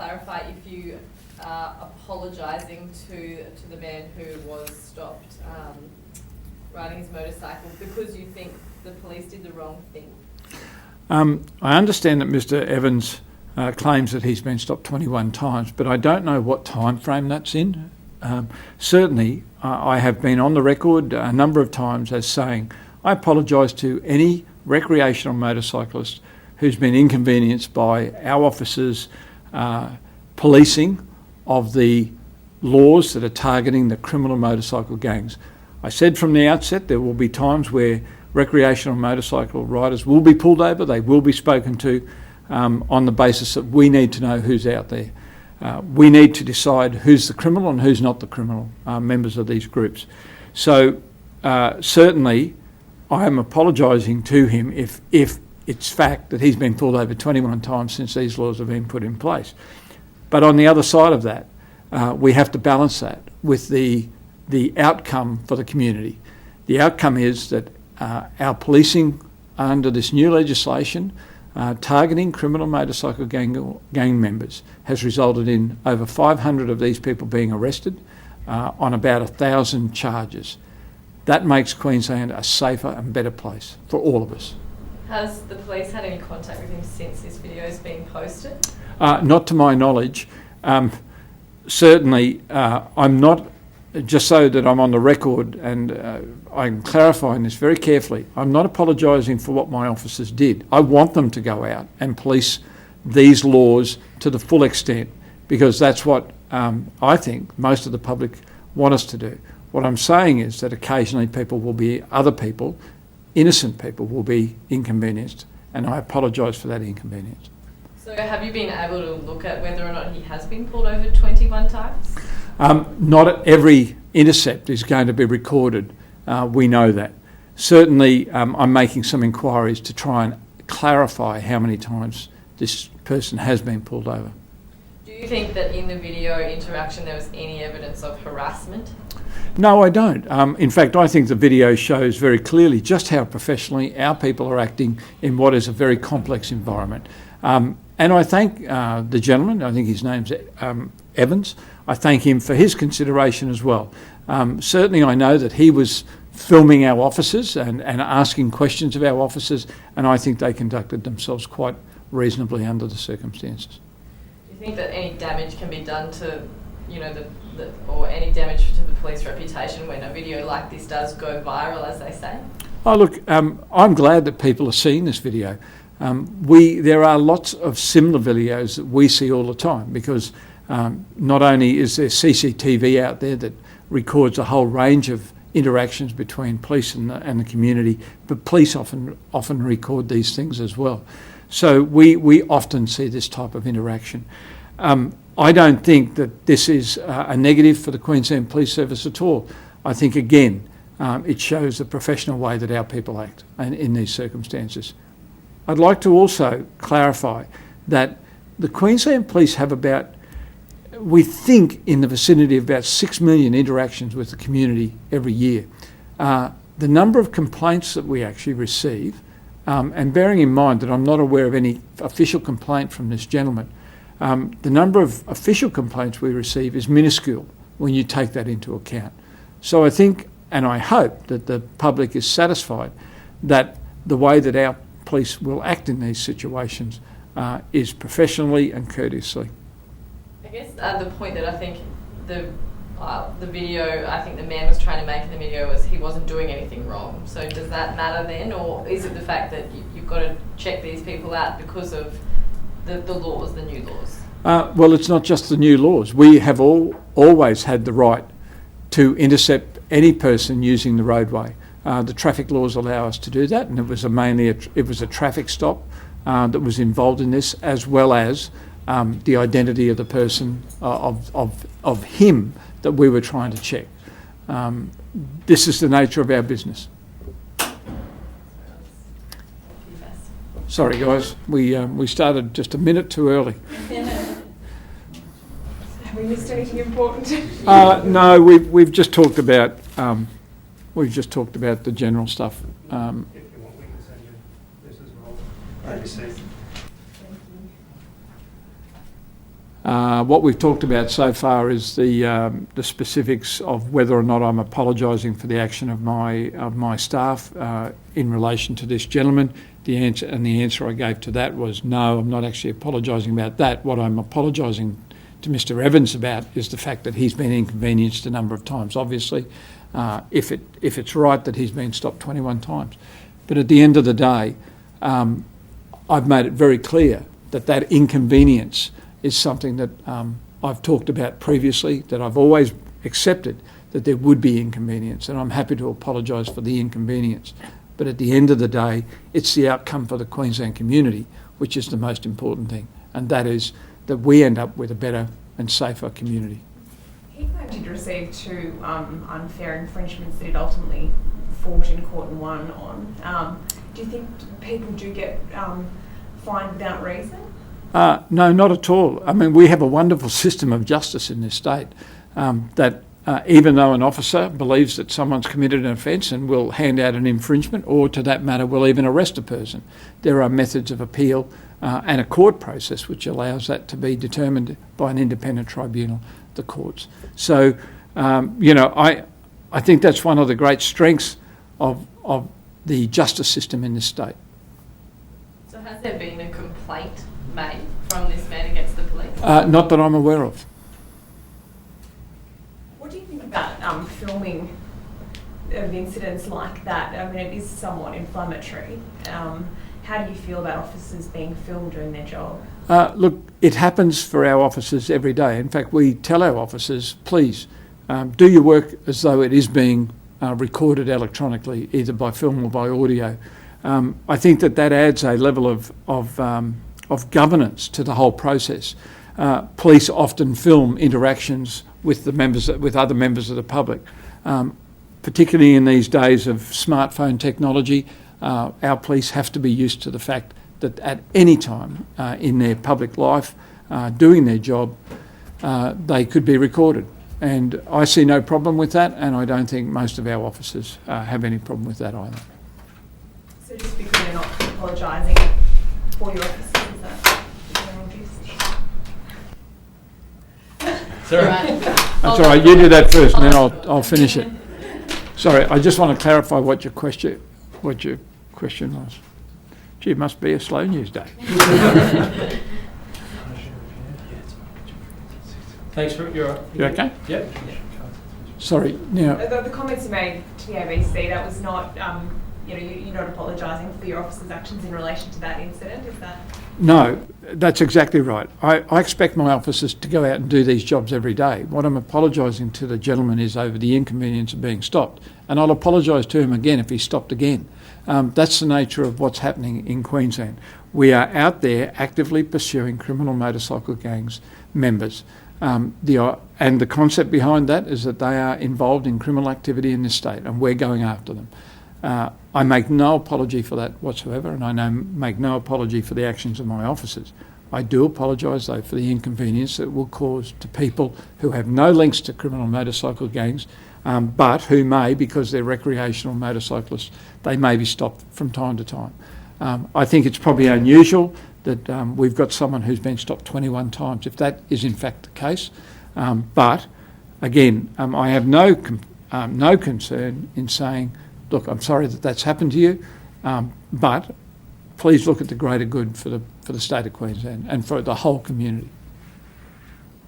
clarify if you are apologising to the man who was stopped riding his motorcycle because you think the police did the wrong thing? I understand that Mr. Evans claims that he's been stopped 21 times, but I don't know what time frame that's in. Certainly, I have been on the record a number of times as saying I apologise to any recreational motorcyclist who's been inconvenienced by our officers' policing of the laws that are targeting the criminal motorcycle gangs. I said from the outset there will be times where recreational motorcycle riders will be pulled over, they will be spoken to on the basis that we need to know who's out there. We need to decide who's the criminal and who's not the criminal members of these groups. So certainly I am apologising to him if it's fact that he's been pulled over 21 times since these laws have been put in place. But on the other side of that, we have to balance that with the outcome for the community. The outcome is that our policing under this new legislation targeting criminal motorcycle gang members has resulted in over 500 of these people being arrested on about 1,000 charges. That makes Queensland a safer and better place for all of us. Has the police had any contact with him since this video has been posted? Not to my knowledge. Certainly, I'm not, just so that I'm on the record and I'm clarifying this very carefully, I'm not apologising for what my officers did. I want them to go out and police these laws to the full extent because that's what I think most of the public want us to do. What I'm saying is that occasionally other people, innocent people, will be inconvenienced, and I apologise for that inconvenience. So have you been able to look at whether or not he has been pulled over 21 times? Not every intercept is going to be recorded. We know that. Certainly, I'm making some inquiries to try and clarify how many times this person has been pulled over. Do you think that in the video interaction there was any evidence of harassment? No, I don't. In fact, I think the video shows very clearly just how professionally our people are acting in what is a very complex environment. And I thank the gentleman, I think his name's Evans, I thank him for his consideration as well. Certainly I know that he was filming our officers and asking questions of our officers, and I think they conducted themselves quite reasonably under the circumstances. Do you think that any damage can be done to, or any damage to the police reputation when a video like this does go viral, as they say? Oh look, I'm glad that people are seeing this video. There are lots of similar videos that we see all the time because not only is there CCTV out there that records a whole range of interactions between police and the community, but police often record these things as well. So we often see this type of interaction. I don't think that this is a negative for the Queensland Police Service at all. I think, again, it shows the professional way that our people act in these circumstances. I'd like to also clarify that the Queensland Police have we think in the vicinity of about 6 million interactions with the community every year. The number of complaints that we actually receive, and bearing in mind that I'm not aware of any official complaint from this gentleman, the number of official complaints we receive is minuscule when you take that into account. So I think, and I hope, that the public is satisfied that the way that our police will act in these situations is professionally and courteously. I guess the point that I think the video, I think the man was trying to make in the video was he wasn't doing anything wrong. So does that matter then, or is it the fact that you've got to check these people out because of the laws, the new laws? Well, it's not just the new laws. We have always had the right to intercept any person using the roadway. The traffic laws allow us to do that, and it was a traffic stop that was involved in this, as well as the identity of the person of him that we were trying to check. This is the nature of our business. Sorry, guys, we started just a minute too early. Have we missed anything important? No, we've just talked about the general stuff. If you want, we can send you this as well. ABC. What we've talked about so far is the specifics of whether or not I'm apologising for the action of my staff in relation to this gentleman. The answer I gave to that was no, I'm not actually apologising about that. What I'm apologising to Mr. Evans about is the fact that he's been inconvenienced a number of times. Obviously, if it's right that he's been stopped 21 times, but at the end of the day, I've made it very clear that inconvenience is something that I've talked about previously, that I've always accepted that there would be inconvenience, and I'm happy to apologise for the inconvenience. But at the end of the day, it's the outcome for the Queensland community which is the most important thing, and that is that we end up with a better and safer community. He claimed he'd received 2 unfair infringements that he'd ultimately fought in court and won on. Do you think people do get fined without reason? No, not at all. I mean, we have a wonderful system of justice in this state that even though an officer believes that someone's committed an offence and will hand out an infringement, or to that matter will even arrest a person, there are methods of appeal and a court process which allows that to be determined by an independent tribunal, the courts. So, I think that's one of the great strengths of the justice system in this state. So has there been a complaint made from this man against the police? Not that I'm aware of. What do you think about filming of incidents like that? I mean, it is somewhat inflammatory. How do you feel about officers being filmed doing their job? Look, it happens for our officers every day. In fact, we tell our officers, please, do your work as though it is being recorded electronically, either by film or by audio. I think that adds a level of governance to the whole process. Police often film interactions with other members of the public, particularly in these days of smartphone technology. Our police have to be used to the fact that at any time in their public life, doing their job, they could be recorded. And I see no problem with that, and I don't think most of our officers have any problem with that either. So just because you're not apologising for your officers, is that the general gist? Sorry. That's all right. You do that first, and then I'll finish it. Sorry, I just want to clarify what your question was. Gee, it must be a slow news day. Thanks for your. You okay? Yep. Sorry. Now, The comments you made to the ABC, that was not, you're not apologising for your officers' actions in relation to that incident, is that? no, that's exactly right. I expect my officers to go out and do these jobs every day. What I'm apologising to the gentleman is over the inconvenience of being stopped, and I'll apologise to him again if he's stopped again. That's the nature of what's happening in Queensland. We are out there actively pursuing criminal motorcycle gangs members. And the concept behind that is that they are involved in criminal activity in this state, and we're going after them. I make no apology for that whatsoever, and I make no apology for the actions of my officers. I do apologise, though, for the inconvenience that it will cause to people who have no links to criminal motorcycle gangs, but who may, because they're recreational motorcyclists, they may be stopped from time to time. I think it's probably unusual that we've got someone who's been stopped 21 times, if that is in fact the case. But again, I have no concern in saying, look, I'm sorry that that's happened to you, but please look at the greater good for the state of Queensland and for the whole community.